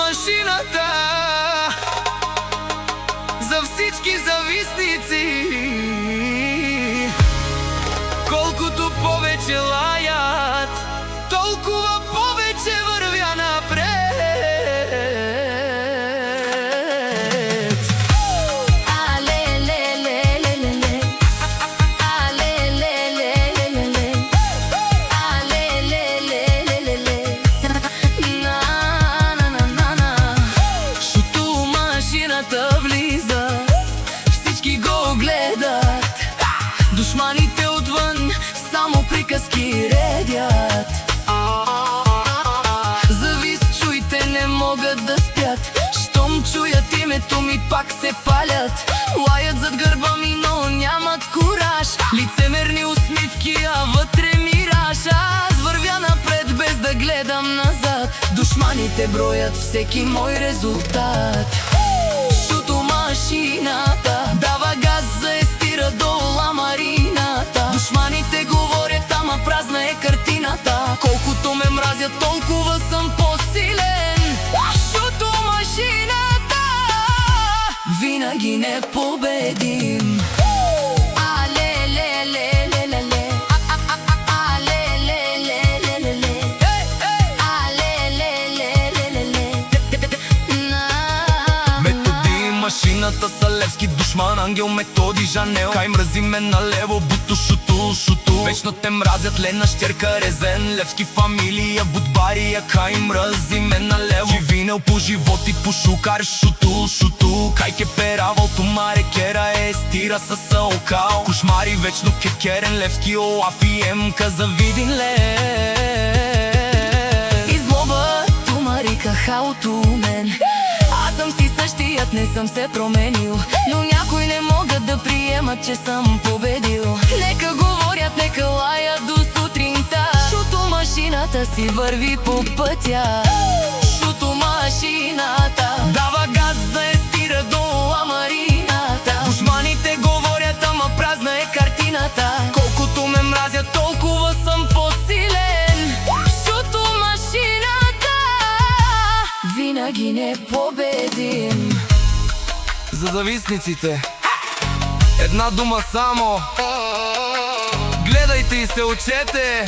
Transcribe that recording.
машината за всички завистници. Колкото повече лаят, толкова повече вървя напред. Шуто машината влиза, всички го гледат, душманите отвън само приказки редят. Завис, чуйте, не могат да спят, щом чуят името ми пак се палят. Лаят зад гърба ми, но нямат кураж, лицемерни усмивки, а вътре мираж. Аз вървя напред без да гледам назад, душманите броят всеки мой резултат. Шуто машината дава газ, заестира до ламарината. Душманите говорят, ама празна е картината. Колкото ме мразят, толкова съм по-силен. Шуто машината винаги непобедим. Машината са Левски, душман, ангел, Методи, Жанел. Кай мрази ме налево, буто, шуто, шуто. Вечно те мразят, Лена, Щерка, Резен, Левски фамилия, Будбария. Кай мрази ме налево, Живинел по живот и по шукар, шуто, шуто. Кай ке перавал, тумаре, кера е, стира със саокал. Кошмари вечно кекерен, Левски, Олафи, Емка за Видин лев. Излоба, тумари, кахалото мен. Аз съм си същият, не съм се променил, но някои не могат да приемат, че съм победил. Нека говорят, нека лаят до сутринта, шуто машината си върви по пътя. Шуто машината дава газ, заестира до ламарината. Душманите говорят, ама празна е картината. Колкото ме мразят, толкова съм по-силен. Шуто машината винаги непобедим. За завистниците една дума само: гледайте и се учете.